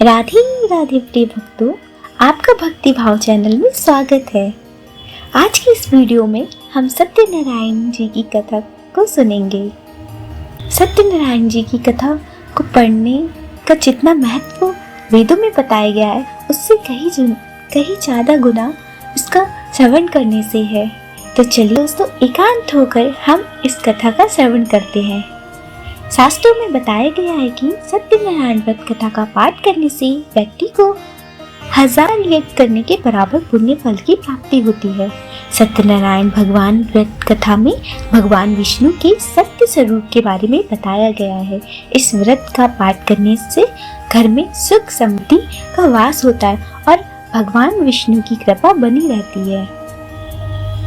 राधे राधे प्रिय भक्तों, आपका भक्ति भाव चैनल में स्वागत है। आज की इस वीडियो में हम सत्यनारायण जी की कथा को सुनेंगे। सत्यनारायण जी की कथा को पढ़ने का जितना महत्व वेदों में बताया गया है, उससे कहीं ज़्यादा गुना उसका श्रवण करने से है। तो चलिए दोस्तों, एकांत होकर हम इस कथा का श्रवण करते हैं। शास्त्रों में बताया गया है कि सत्यनारायण व्रत कथा का पाठ करने से व्यक्ति को 1000 यज्ञ करने के बराबर पुण्य फल की प्राप्ति होती है। सत्यनारायण भगवान व्रत कथा में भगवान विष्णु के सत्य स्वरूप के बारे में बताया गया है। इस व्रत का पाठ करने से घर में सुख समृद्धि का वास होता है और भगवान विष्णु की कृपा बनी रहती है।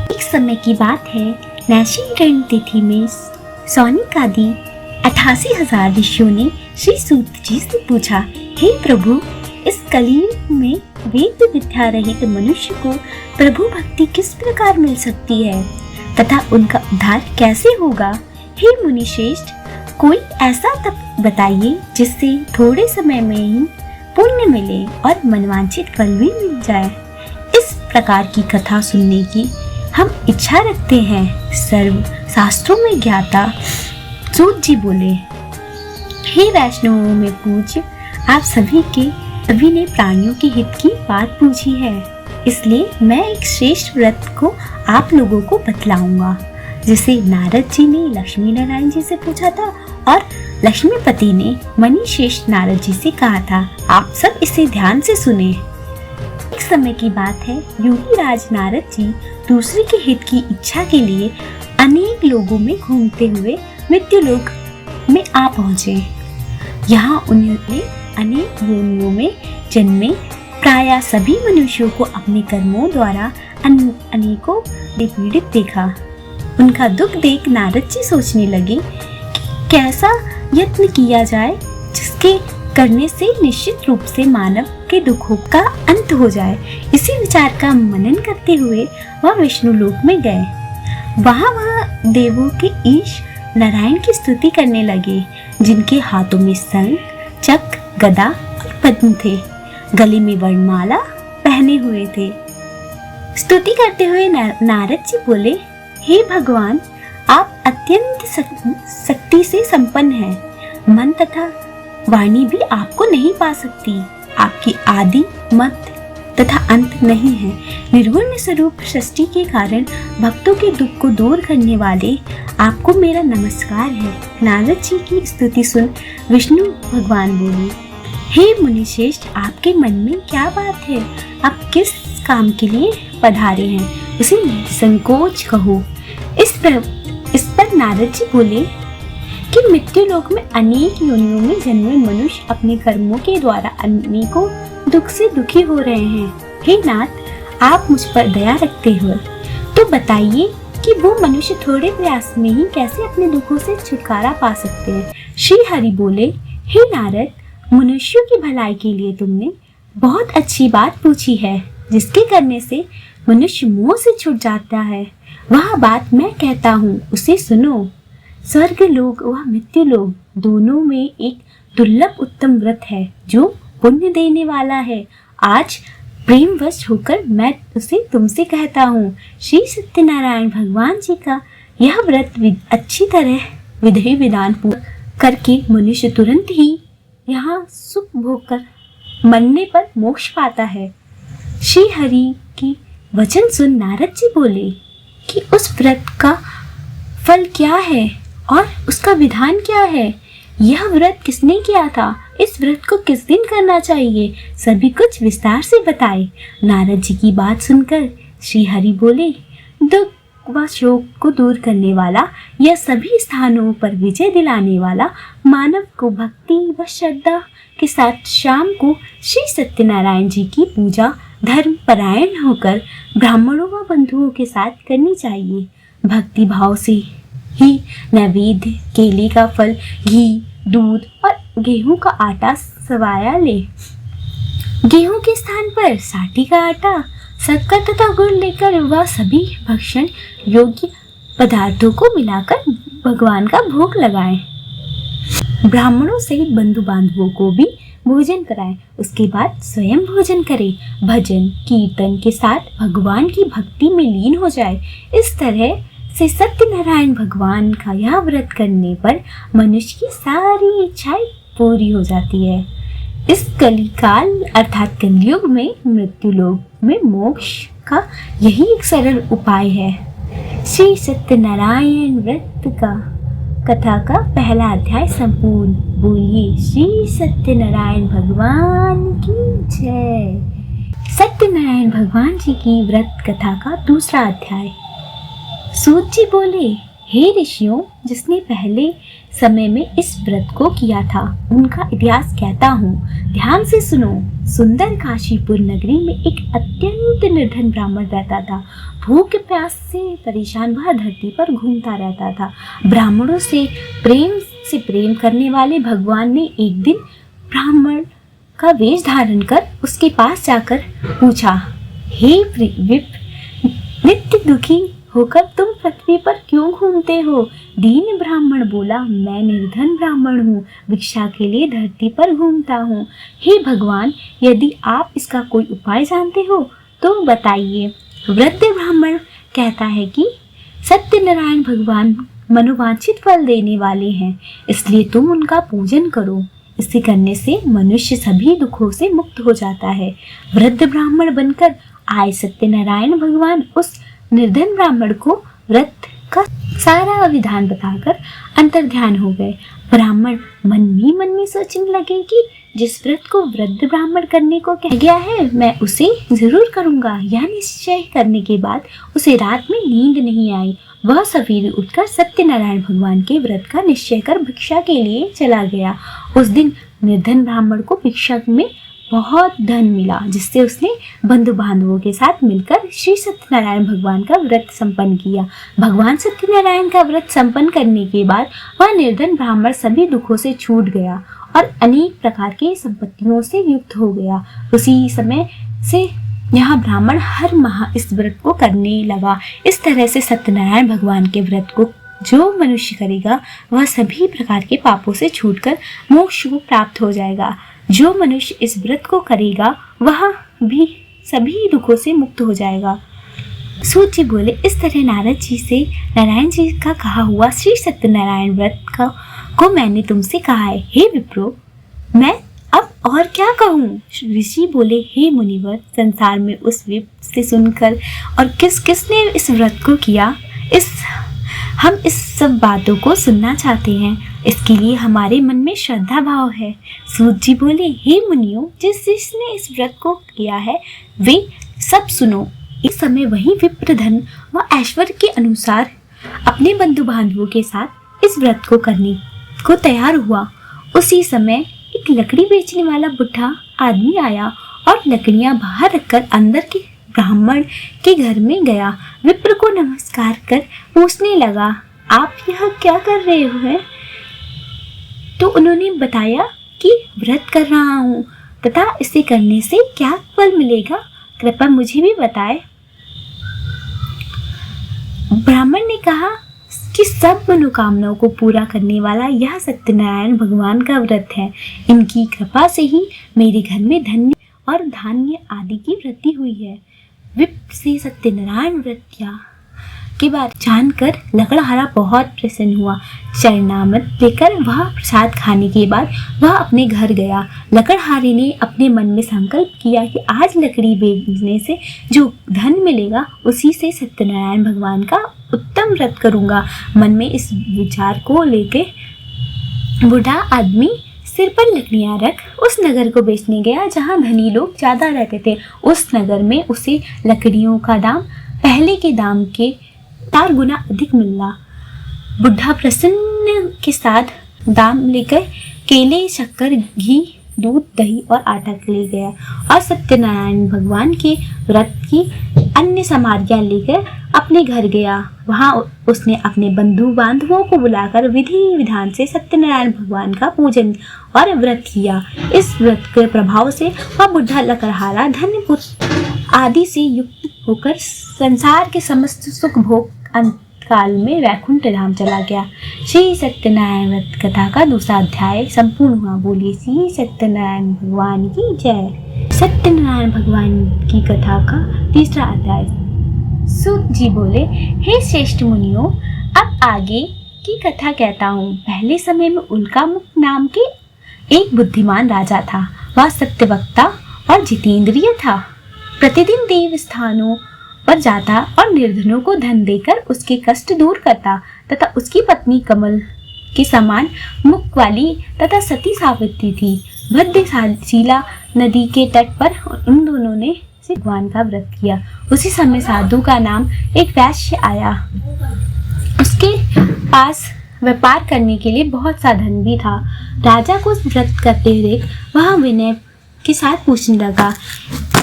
एक समय की बात है, नैशीकरण तिथि में सौनिक आदि 88,000 ऋषियों ने श्री सूत जी से पूछा, हे प्रभु, इस कलयुग में वेद विद्या रहित मनुष्य को प्रभु भक्ति किस प्रकार मिल सकती है तथा उनका उद्धार कैसे होगा? हे मुनिश्रेष्ठ, कोई ऐसा तप बताइए जिससे थोड़े समय में ही पुण्य मिले और मनवांछित फल भी मिल जाए। इस प्रकार की कथा सुनने की हम इच्छा रखते हैं। सर्व शास्त्रों में ज्ञाता सूत जी बोले, हे वैष्णवों में पूज्य, आप सभी ने प्राणियों के हित की बात पूछी है, इसलिए मैं एक श्रेष्ठ व्रत को आप लोगों को बतलाऊंगा, जिसे नारद जी ने लक्ष्मी नारायण जी से पूछा था और लक्ष्मीपति ने मणिश्रेष्ठ नारद जी से कहा था। आप सब इसे ध्यान से सुने। एक समय की बात है, योगी राज नारद जी दूसरे के हित की इच्छा के लिए अनेक लोगों में घूमते हुए मृत्यु लोक में आ पहुंचे। यहाँ उन्होंने अनेक योनियों में जन्मे प्रायः सभी मनुष्यों को अपने कर्मों द्वारा अनेकों पीड़ित देखा। उनका दुख देख नारद जी सोचने लगे कि कैसा यत्न किया जाए जिसके करने से निश्चित रूप से मानव के दुखों का अंत हो जाए। इसी विचार का मनन करते हुए वह विष्णु लोक में गए। वहाँ वह देवों के ईश नारायण की स्तुति करने लगे, जिनके हाथों में शंख, चक्र, गदा और पद्म थे, गले में वरमाला पहने हुए थे। स्तुति करते हुए नारद जी बोले, हे भगवान, आप अत्यंत शक्ति से संपन्न हैं। मन तथा वाणी भी आपको नहीं पा सकती। आपकी आदि मध्य तथा अंत नहीं है। निर्गुण स्वरूप सृष्टि के कारण भक्तों के दुख को दूर करने वाले आपको मेरा नमस्कार है। नारद जी की स्तुति सुन विष्णु भगवान बोले, हे मुनिश्रेष्ठ, आपके मन में क्या बात है? आप किस काम के लिए पधारे हैं, उसे संकोच कहो। इस पर नारद जी बोले कि मृत्यु लोक में अनेक योनियों में जन्मे मनुष्य अपने कर्मों के द्वारा अनेकों दुख से दुखी हो रहे हैं। हे नाथ, आप मुझ पर दया रखते हो तो बताइए कि वो मनुष्य थोड़े प्रयास में ही कैसे अपने दुखों से छुटकारा पा सकते हैं। श्री हरि बोले, हे नारद, मनुष्यों की भलाई के लिए तुमने बहुत अच्छी बात पूछी है, जिसके करने से मनुष्य मोह से छूट जाता है। वह बात मैं कहता हूँ, उसे सुनो। स्वर्ग लोक व मृत्यु लोक दोनों में एक दुर्लभ उत्तम व्रत है जो पुण्य देने वाला है। आज प्रेमवश होकर मैं उसे तुमसे कहता हूँ। श्री सत्यनारायण भगवान जी का यह व्रत अच्छी तरह विधि विधान पूर्ण करके मनुष्य तुरंत ही यहाँ सुख भोग कर मरने पर मोक्ष पाता है। श्री हरि की वचन सुन नारद जी बोले कि उस व्रत का फल क्या है और उसका विधान क्या है? यह व्रत किसने किया था? इस व्रत को किस दिन करना चाहिए? सभी कुछ विस्तार से बताए। नारद जी की बात सुनकर श्री हरि बोले, दुख व शोक को दूर करने वाला, यह सभी स्थानों पर विजय दिलाने वाला, मानव को भक्ति व श्रद्धा के साथ शाम को श्री सत्यनारायण जी की पूजा धर्म परायण होकर ब्राह्मणों व बंधुओं के साथ करनी चाहिए। भक्ति भाव से ही नैवेद्य, केले का फल, घी, दूध और गेहूं का आटा सवाया ले। गेहूं के स्थान पर साठी का आटा, शक्कर तथा गुड़ लेकर वह सभी भक्षण योग्य पदार्थों को मिलाकर भगवान का भोग लगाएं। ब्राह्मणों सहित बंधु बांधवों को भी भोजन कराएं, उसके बाद स्वयं भोजन करें, भजन कीर्तन के साथ भगवान की भक्ति में लीन हो जाए। इस तरह से सत्यनारायण भगवान का यह व्रत करने पर मनुष्य की सारी इच्छाएं पूरी हो जाती है। इस कलिकाल अर्थात कलयुग में मृत्यु लोक में मोक्ष का यही एक सरल उपाय है। श्री सत्यनारायण व्रत का कथा का पहला अध्याय संपूर्ण। बोलिए श्री सत्यनारायण भगवान की जय। सत्यनारायण भगवान जी की व्रत कथा का दूसरा अध्याय। सूत जी बोले, हे ऋषियों, जिसने पहले समय में इस व्रत को किया था उनका इतिहास कहता हूँ, ध्यान से सुनो। सुंदर काशीपुर नगरी में एक अत्यंत निर्धन ब्राह्मण रहता था। भूख प्यास से परेशान वह धरती पर घूमता रहता था। ब्राह्मणों से प्रेम करने वाले भगवान ने एक दिन ब्राह्मण का वेश धारण कर उसके पास जाकर पूछा, हे विप्र, नित्य दुखी होकर तुम पृथ्वी पर क्यों घूमते हो? दीन ब्राह्मण बोला, मैं निर्धन ब्राह्मण हूँ, भिक्षा के लिए धरती पर घूमता हूँ। हे भगवान, यदि आप इसका कोई उपाय जानते हो तो बताइए। वृद्ध ब्राह्मण कहता है कि सत्यनारायण भगवान मनोवांछित फल देने वाले हैं, इसलिए तुम उनका पूजन करो। इसे करने से मनुष्य सभी दुखों से मुक्त हो जाता है। वृद्ध ब्राह्मण बनकर आए सत्यनारायण भगवान उस निर्धन ब्राह्मण को व्रत का सारा विधान बताकर अंतर्ध्यान हो गए। ब्राह्मण मन में सोचने लगे कि जिस व्रत को वृद्ध ब्राह्मण करने को कह गया है मैं उसे जरूर करूंगा। यह निश्चय करने के बाद उसे रात में नींद नहीं आई। वह सवेरे उठकर सत्यनारायण भगवान के व्रत का निश्चय कर भिक्षा के लिए चला गया। उस दिन निर्धन ब्राह्मण को भिक्षा में बहुत धन मिला, जिससे उसने बंधु बांधवों के साथ मिलकर श्री सत्यनारायण भगवान का व्रत संपन्न किया। भगवान सत्यनारायण का व्रत संपन्न करने के बाद वह निर्धन ब्राह्मण सभी दुखों से छूट गया और अनेक प्रकार की संपत्तियों से युक्त हो गया। उसी समय से यह ब्राह्मण हर माह इस व्रत को करने लगा। इस तरह से सत्यनारायण भगवान के व्रत को जो मनुष्य करेगा वह सभी प्रकार के पापों से छूटकर मोक्ष को प्राप्त हो जाएगा। जो मनुष्य इस व्रत को करेगा वह भी सभी दुखों से मुक्त हो जाएगा। सूत जी बोले, इस तरह नारद जी से नारायण जी का कहा हुआ श्री सत्यनारायण व्रत को मैंने तुमसे कहा है। हे विप्रो, मैं अब और क्या कहूँ? ऋषि बोले, हे मुनिवर, संसार में उस विप्र से सुनकर और किसने इस व्रत को किया, हम इस सब बातों को सुनना चाहते हैं। इसके लिए हमारे मन में श्रद्धा भाव है। सूत जी बोले, हे मुनियों, जिसने इस व्रत को किया है वे सब सुनो। इस समय वही विप्रधन व ऐश्वर्य के अनुसार अपने बंधु बांधवों के साथ इस व्रत को करने को तैयार हुआ। उसी समय एक लकड़ी बेचने वाला बुढ़ा आदमी आया और लकड़ियां बाहर रखकर अंदर के ब्राह्मण के घर में गया। विप्र को नमस्कार कर पूछने लगा, आप यह क्या कर रहे हो? तो उन्होंने बताया कि व्रत कर रहा हूँ तथा इसे करने से क्या फल मिलेगा, कृपया मुझे भी बताएं। ब्राह्मण ने कहा कि सब मनोकामनाओं को पूरा करने वाला यह सत्यनारायण भगवान का व्रत है। इनकी कृपा से ही मेरे घर में धन्य और धान्य आदि की वृद्धि हुई है। विप्र से सत्यनारायण व्रत किया के बाद जानकर लकड़हारा बहुत प्रसन्न हुआ। चरणामृत लेकर वह प्रसाद खाने के बाद वह अपने घर गया। लकड़हारे ने अपने मन में संकल्प किया कि आज लकड़ी बेचने से जो धन मिलेगा उसी से सत्यनारायण भगवान का उत्तम व्रत करूंगा। मन में इस विचार को लेके बूढ़ा आदमी सिर पर लकड़ियां रख उस नगर को बेचने गया जहां धनी लोग ज्यादा रहते थे। उस नगर में उसे लकड़ियों का दाम पहले के दाम के 4 गुना अधिक मिला। बुढ़ा प्रसन्न के साथ दाम लेकर केले, शक्कर, घी, दूध, दही और आटा ले गया और सत्यनारायण भगवान के व्रत की अन्य सामग्रियां लेकर अपने घर गया। वहां उसने अपने बंधु बांधवों को बुलाकर विधि विधान से सत्यनारायण भगवान का पूजन और व्रत किया। इस व्रत के प्रभाव से वह बुढ़ा लकड़हारा धन पुत्र आदि से युक्त होकर संसार के समस्त सुख भोग अंत काल में वैकुंठ धाम चला गया। श्री सत्यनारायण व्रत कथा का दूसरा अध्याय संपूर्ण हुआ। बोलिए श्री सत्यनारायण भगवान की जय। सत्यनारायण भगवान की कथा का तीसरा अध्याय। सूत जी बोले, हे श्रेष्ठ मुनियों, अब आगे की कथा कहता हूँ। पहले समय में उल्कामुख नाम के एक बुद्धिमान राजा था। वह सत्यवक्ता और जितेंद्रिय था। प्रतिदिन देव स्थानों पर जाता और निर्धनों को धन देकर उसके कष्ट दूर करता तथा उसकी पत्नी कमल के समान मुख वाली तथा सती सावित्री थी। भद्रशीला नदी के तट पर उन दोनों ने भगवान का व्रत किया। उसी समय साधु का नाम एक वैश्य आया। उसके पास व्यापार करने के लिए बहुत सा धन भी था। राजा को व्रत करते देख वह विनय के साथ पूछने लगा,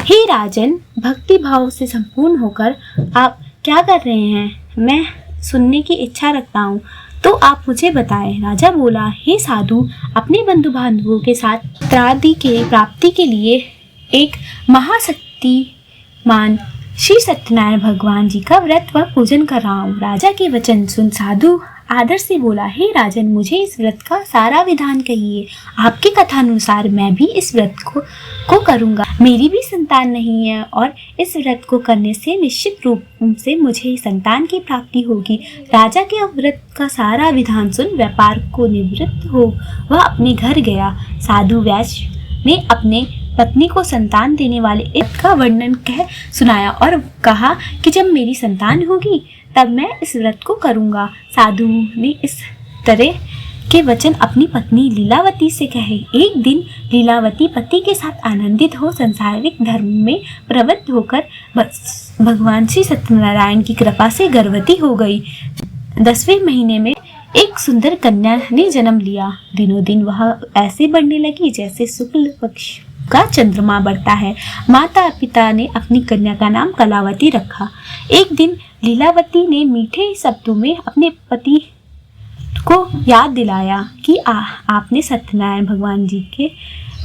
हे राजन, भक्ति भाव से संपूर्ण होकर आप क्या कर रहे हैं? मैं सुनने की इच्छा रखता हूँ, तो आप मुझे बताएं। राजा बोला, हे साधु, अपने बंधु बांधवों के साथ त्रादि के प्राप्ति के लिए एक महाशक्तिमान श्री सत्यनारायण भगवान जी का व्रत व पूजन कर रहा हूँ। राजा के वचन सुन साधु आदर से बोला, हे राजन, मुझे इस व्रत का सारा विधान कहिए। आपकी कथा अनुसार मैं भी इस व्रत को करूँगा। मेरी भी संतान नहीं है और इस व्रत को करने से निश्चित रूप से मुझे संतान की प्राप्ति होगी। राजा के व्रत का सारा विधान सुन व्यापार को निवृत्त हो वह अपने घर गया। साधु वैश्य ने अपने पत्नी को संतान देने वाले एक का वर्णन कह सुनाया और कहा कि जब मेरी संतान होगी तब मैं इस व्रत को करूँगा। साधु ने इस तरह के वचन अपनी पत्नी लीलावती से कहे। एक दिन लीलावती पति के साथ आनंदित हो सांसारिक धर्म में प्रवृत्त होकर भगवान श्री सत्यनारायण की कृपा से गर्भवती हो गई। 10वें महीने में एक सुंदर कन्या ने जन्म लिया। दिनों दिन वह ऐसे बढ़ने लगी जैसे शुक्ल पक्ष का चंद्रमा बढ़ता है। माता पिता ने अपनी कन्या का नाम कलावती रखा। एक दिन लीलावती ने मीठे शब्दों में अपने पति को याद दिलाया कि आपने सत्यनारायण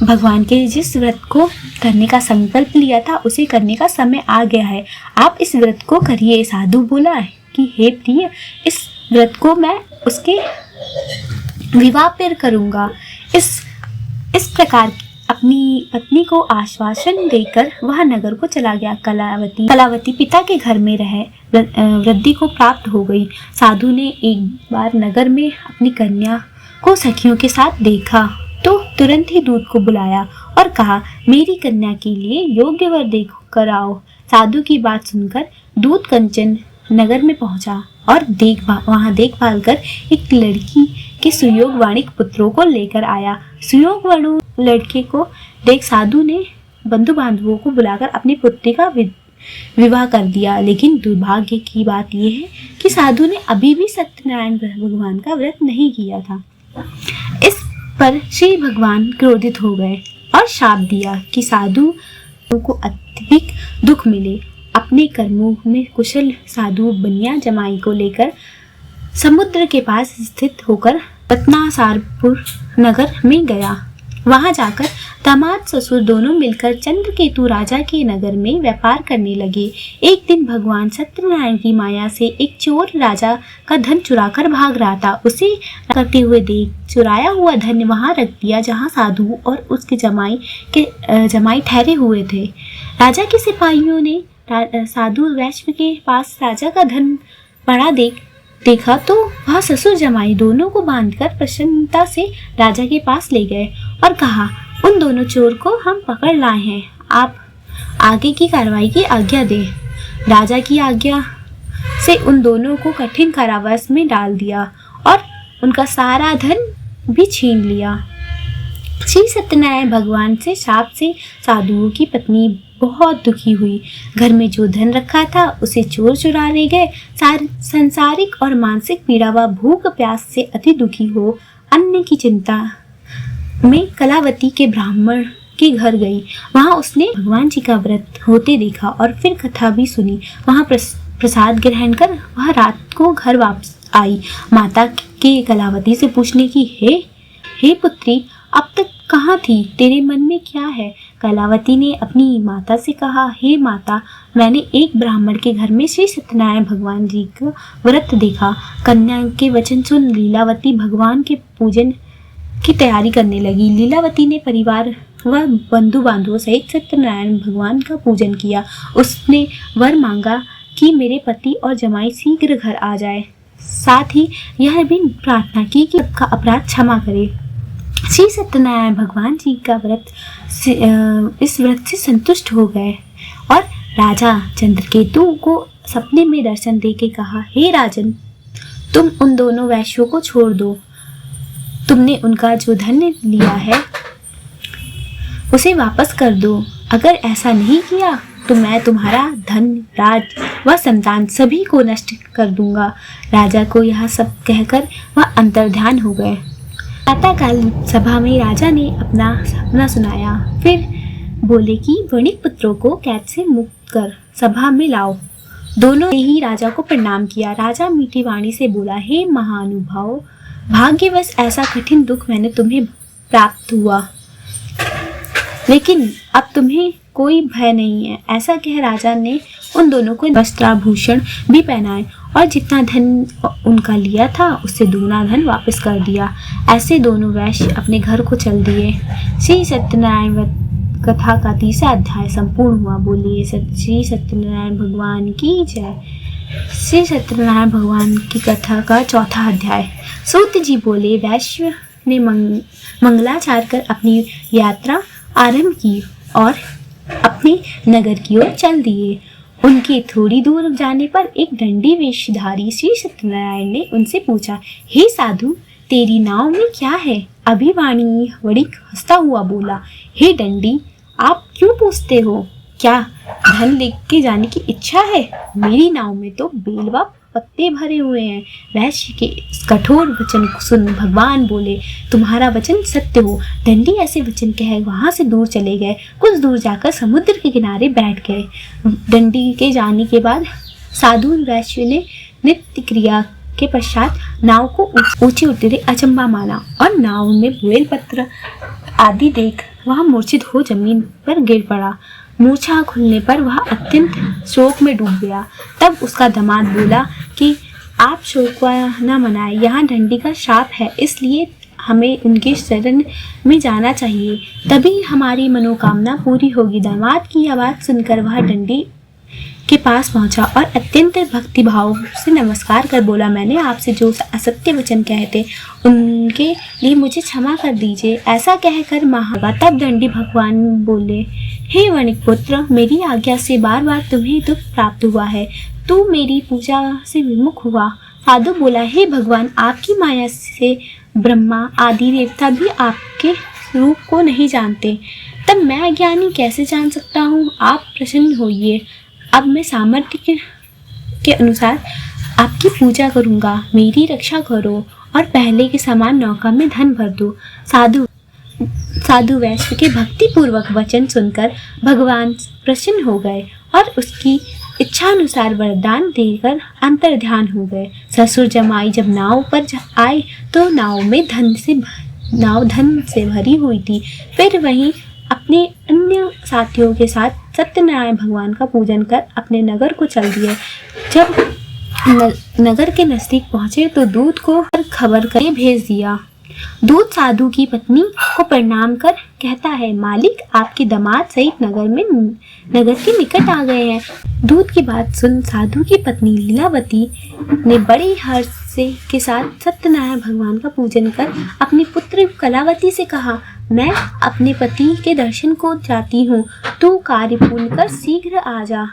भगवान के जिस व्रत को करने का संकल्प लिया था उसे करने का समय आ गया है। आप इस व्रत को करिए। साधु बोला कि हे प्रिय, इस व्रत को मैं उसके विवाह पर करूँगा। इस प्रकार अपनी पत्नी को आश्वासन देकर वह नगर को चला गया। कलावती पिता के घर में रह वृद्धि को प्राप्त हो गई। साधु ने एक बार नगर में अपनी कन्या को सखियों के साथ देखा तो तुरंत ही दूत को बुलाया और कहा, मेरी कन्या के लिए योग्य वर देकर आओ। साधु की बात सुनकर दूत कंचन नगर में पहुंचा और वहां देखभाल कर एक लड़की के सुयोगवाणिक पुत्रों को लेकर आया। सुयोगवाणु लड़के को देख साधु ने बंधु बांधवों को बुलाकर अपनी पुत्री का विवाह कर दिया। लेकिन दुर्भाग्य की बात यह है कि साधु ने अभी भी सत्यनारायण भगवान का व्रत नहीं किया था। इस पर श्री भगवान क्रोधित हो गए और शाप दिया कि साधु को अत्यधिक दुख मिले। अपने कर्मों में कुशल साधु बनिया जमाई को लेकर समुद्र के पास स्थित होकर रत्नासारपुर नगर में गया। वहां जाकर दामाद ससुर दोनों मिलकर चंद्रकेतु राजा के नगर में व्यापार करने लगे। एक दिन भगवान सत्यनारायण की माया से एक चोर राजा का धन चुराकर भाग रहा था। उसे करते हुए देख चुराया हुआ धन वहां रख दिया जहां साधु और उसके जमाई ठहरे हुए थे। राजा के सिपाहियों ने साधु वैश्य के पास राजा का धन पड़ा देखा तो वह ससुर जमाई दोनों को बांधकर प्रसन्नता से राजा के पास ले गए और कहा, उन दोनों चोर को हम पकड़ लाए हैं, आप आगे की कार्रवाई की आज्ञा दें। राजा की आज्ञा से उन दोनों को कठिन कारावास में डाल दिया और उनका सारा धन भी छीन लिया। श्री सत्यनारायण भगवान से शाप से साधुओं की पत्नी बहुत दुखी हुई। घर में जो धन रखा था उसे चोर चुरा ले गए। सांसारिक और मानसिक पीड़ा व भूख प्यास से अति दुखी हो अन्न की चिंता में कलावती के ब्राह्मण के घर गई। वहां उसने भगवान जी का व्रत होते देखा और फिर कथा भी सुनी। वहां प्रसाद ग्रहण कर वह रात को घर वापस आई। माता के कलावती से पूछने की, हे पुत्री, अब तक कहाँ थी? तेरे मन में क्या है? कलावती ने अपनी माता से कहा, हे माता, मैंने एक ब्राह्मण के घर में श्री सत्यनारायण भगवान जी का व्रत देखा। कन्या के वचन सुन लीलावती भगवान के पूजन की तैयारी करने लगी। लीलावती ने परिवार व बंधु बांधवों सहित सत्यनारायण भगवान का पूजन किया। उसने वर मांगा कि मेरे पति और जमाई शीघ्र घर आ जाए। साथ ही यह भी प्रार्थना की कि सबका अपराध क्षमा करे। श्री सत्यनारायण भगवान जी का इस व्रत से संतुष्ट हो गए और राजा चंद्रकेतु को सपने में दर्शन देके कहा, हे राजन, तुम उन दोनों वैश्यों को छोड़ दो। तुमने उनका जो धन लिया है उसे वापस कर दो। अगर ऐसा नहीं किया तो मैं तुम्हारा धन, राज व संतान सभी को नष्ट कर दूंगा। राजा को यह सब कहकर वह अंतर्ध्यान हो गए। प्रातःकाल सभा में राजा ने अपना सपना सुनाया। फिर बोले कि वणिक पुत्रों को कैद से मुक्त कर सभा में लाओ। दोनों ने ही राजा को प्रणाम किया। राजा मीठी वाणी से बोला, हे महानुभाव, भाग्यवश ऐसा कठिन दुख मैंने तुम्हें प्राप्त हुआ, लेकिन अब तुम्हें कोई भय नहीं है। ऐसा कह राजा ने उन दोनों को वस्त्राभूषण भी पहनाए और जितना धन उनका लिया था उससे दुगना धन वापस कर दिया। ऐसे दोनों वैश्य अपने घर को चल दिए। श्री सत्यनारायण कथा का 3रा अध्याय संपूर्ण हुआ। बोलिए श्री सत्यनारायण भगवान की जय। श्री सत्यनारायण भगवान की कथा का 4था अध्याय। सूत जी बोले, वैश्य ने मंगलाचार कर अपनी यात्रा आरंभ की और अपने नगर की ओर चल दिए। उनके थोड़ी दूर जाने पर एक दंडी वेशधारी श्री सत्यनारायण ने उनसे पूछा, हे साधु, तेरी नाव में क्या है? अभिवाणी वणिक हंसता हुआ बोला, हे दंडी, आप क्यों पूछते हो? क्या धन लेके जाने की इच्छा है? मेरी नाव में तो बेलवा पत्ते भरे हुए हैं। वैश्य के कठोर वचन सुन भगवान बोले, तुम्हारा वचन सत्य हो। दंडी ऐसे वचन कह वहां से दूर चले गए। कुछ दूर जाकर समुद्र के किनारे बैठ गए। दंडी के जाने के बाद साधु वैश्य ने नित्य क्रिया के पश्चात नाव को ऊंचे उठते अचंबा माना और नाव में बेल पत्र आदि देख वह मूर्छित हो जमीन पर गिर पड़ा। मूर्छा खुलने पर वह अत्यंत शोक में डूब गया। तब उसका दामाद बोला कि आप शोक न मनाए, यहाँ दंडी का शाप है, इसलिए हमें उनके शरण में जाना चाहिए, तभी हमारी मनोकामना पूरी होगी। दामाद की आवाज़ सुनकर वह दंडी के पास पहुंचा और अत्यंत भक्तिभाव से नमस्कार कर बोला, मैंने आपसे जो असत्य वचन कहे थे उनके लिए मुझे क्षमा कर दीजिए। ऐसा कहकर महागा। तब दंडी भगवान बोले, हे वणिक पुत्र, मेरी आज्ञा से बार बार तुम्हें दुख प्राप्त हुआ है। तू मेरी पूजा से विमुख हुआ। साधु बोला, हे भगवान, आपकी माया से ब्रह्मा आदि देवता भी आपके रूप को नहीं जानते, तब मैं अज्ञानी कैसे जान सकता हूँ? आप प्रसन्न होइए। अब मैं सामर्थ्य के अनुसार आपकी पूजा करूँगा। मेरी रक्षा करो और पहले के समान नौका में धन भर दो। साधु वैश्य के भक्तिपूर्वक वचन सुनकर भगवान प्रसन्न हो गए और उसकी इच्छानुसार वरदान देकर अंतर्ध्यान हो गए। ससुर जमाई जब नाव पर आए तो नाव धन से भरी हुई थी। फिर वहीं अपने अन्य साथियों के साथ सत्यनारायण भगवान का पूजन कर अपने नगर को चल दिए। जब नगर के नजदीक पहुंचे तो दूत को खबर करके भेज दिया। दूत साधु की पत्नी को प्रणाम कर कहता है, मालिक आपके दामाद सहित नगर के निकट आ गए हैं। दूत की बात सुन साधु की पत्नी लीलावती ने बड़े हर्ष के साथ सत्यनारायण भगवान का पूजन कर अपनी पुत्री कलावती से कहा, मैं अपने पति के दर्शन को जाती हूँ, तू कार्य पूर्ण कर शीघ्र आ जा।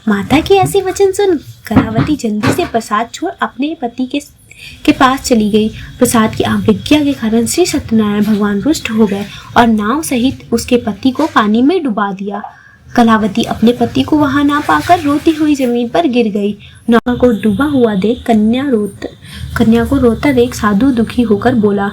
माता के ऐसे वचन सुन कलावती जल्दी से प्रसाद छोड़ अपने पति के पास चली गई। प्रसाद की अवज्ञा के कारण श्री सत्यनारायण भगवान रुष्ट हो गए और नाव सहित उसके पति को पानी में डुबा दिया। कलावती अपने पति को वहां ना पाकर रोती हुई जमीन पर गिर गई। नाव को डूबा हुआ देख कन्या को रोता देख साधु दुखी होकर बोला,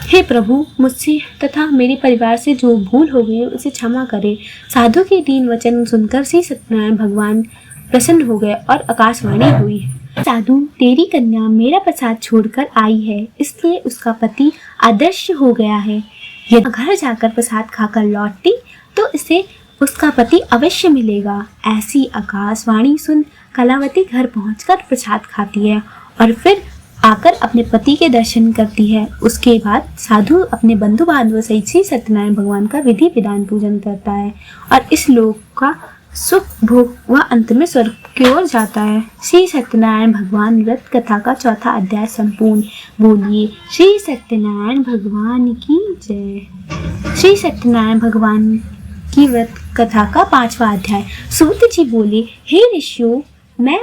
हे प्रभु, मुझसे तथा मेरे परिवार से जो भूल हो गई उसे क्षमा करें। साधु के दीन वचन सुनकर श्री सत्यनारायण भगवान प्रसन्न हो गए और आकाशवाणी हुई, साधु, तेरी कन्या मेरा प्रसाद छोड़कर आई है, इसलिए उसका पति अदृश्य हो गया है। यदि घर जाकर प्रसाद खाकर लौटती तो इसे उसका पति अवश्य मिलेगा। ऐसी आकाशवाणी सुन कलावती घर पहुंचकर प्रसाद खाती है और फिर आकर अपने पति के दर्शन करती है। उसके बाद साधु अपने बंधु बांधवों सहित श्री सत्यनारायण भगवान का विधि विधान पूजन करता है और इस लोक का सुख भोग वह अंत में स्वर्ग की ओर जाता है। श्री सत्यनारायण भगवान व्रत कथा का चौथा अध्याय संपूर्ण। बोलिए श्री सत्यनारायण भगवान की जय। श्री सत्यनारायण भगवान की व्रत कथा का 5वां अध्याय। सूत जी बोले, हे ऋषियों, मैं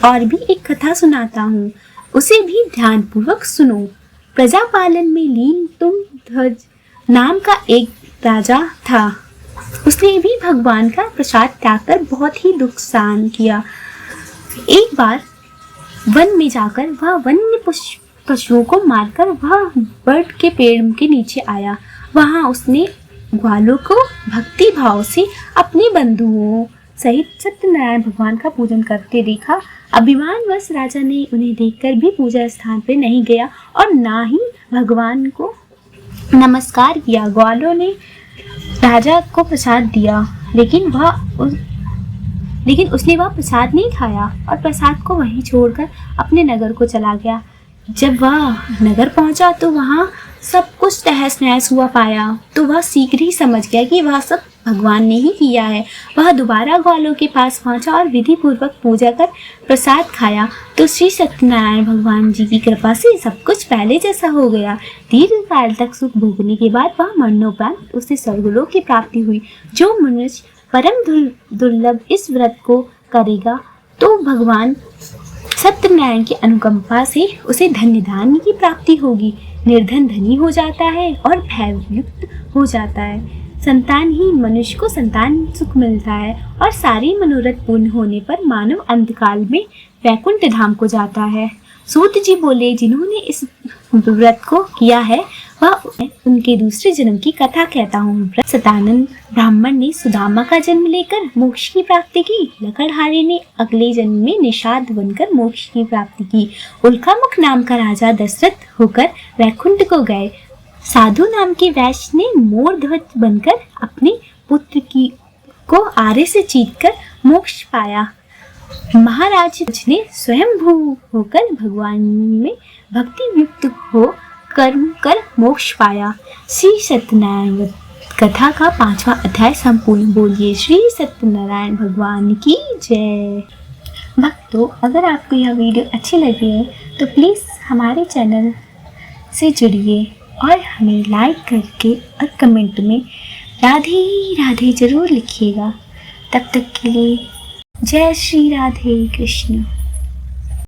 और भी एक कथा सुनाता हूँ, उसे भी ध्यान पूर्वक सुनो। प्रजा पालन में लीन तुंगध्वज नाम का एक राजा था। उसने भी भगवान का प्रसाद त्याग कर बहुत ही दुख सहन किया। एक बार वन में जाकर वह वन्य पशुओं को मारकर वह बड़ के पेड़ के नीचे आया। वहां उसने ग्वालों को भक्ति भाव से अपने बंधुओं सहित सत्यनारायण भगवान का पूजन करते देखा। अभिमानवश राजा ने उन्हें देखकर भी पूजा स्थान पर नहीं गया और ना ही भगवान को नमस्कार किया। ग्वालों ने राजा को प्रसाद दिया, लेकिन उसने वह प्रसाद नहीं खाया और प्रसाद को वहीं छोड़कर अपने नगर को चला गया। जब वह नगर पहुंचा तो वहाँ सब कुछ तहस नहस हुआ पाया, तो वह शीघ्र ही समझ गया कि वह सब भगवान ने ही किया है। वह दोबारा ग्वालों के पास पहुंचा और विधि पूर्वक पूजा कर प्रसाद खाया तो श्री सत्यनारायण भगवान जी की कृपा से सब कुछ पहले जैसा हो गया। दीर्घ काल तक सुख भोगने के बाद वह मरणोपरांत उसे स्वर्गलोक की प्राप्ति हुई। जो मनुष्य परम दुर्लभ इस व्रत को करेगा तो भगवान सत्यनारायण की अनुकंपा से उसे धन्य धान्य की प्राप्ति होगी। निर्धन धनी हो जाता है और भययुक्त हो जाता है। संतानहीन मनुष्य को संतान सुख मिलता है और सारी मनोरथ पूर्ण होने पर मानव अंतकाल में वैकुंठ धाम को जाता है। सूत जी बोले, जिन्होंने इस व्रत को किया है वह उनके दूसरे जन्म की कथा कहता हूँ। सतानंद ब्राह्मण ने सुदामा का जन्म लेकर मोक्ष की प्राप्ति की। लकड़हारे ने अगले जन्म में निषाद बनकर मोक्ष की प्राप्ति की। उल्कामुख नाम का राजा दशरथ होकर वैकुंठ को गए। साधु नाम के वैश्य ने मोर ध्वज बनकर अपने पुत्र को आरे से चीरकर मोक्ष पाया। महाराज ने स्वयंभू होकर भगवान में भक्ति युक्त हो कर्म कर मोक्ष पाया। श्री सत्यनारायण कथा का 5वां अध्याय संपूर्ण। बोलिए श्री सत्यनारायण भगवान की जय। भक्तों, अगर आपको यह वीडियो अच्छी लगी है तो प्लीज़ हमारे चैनल से जुड़िए और हमें लाइक करके और कमेंट में राधे राधे ज़रूर लिखिएगा। तब तक के लिए जय श्री राधे कृष्ण।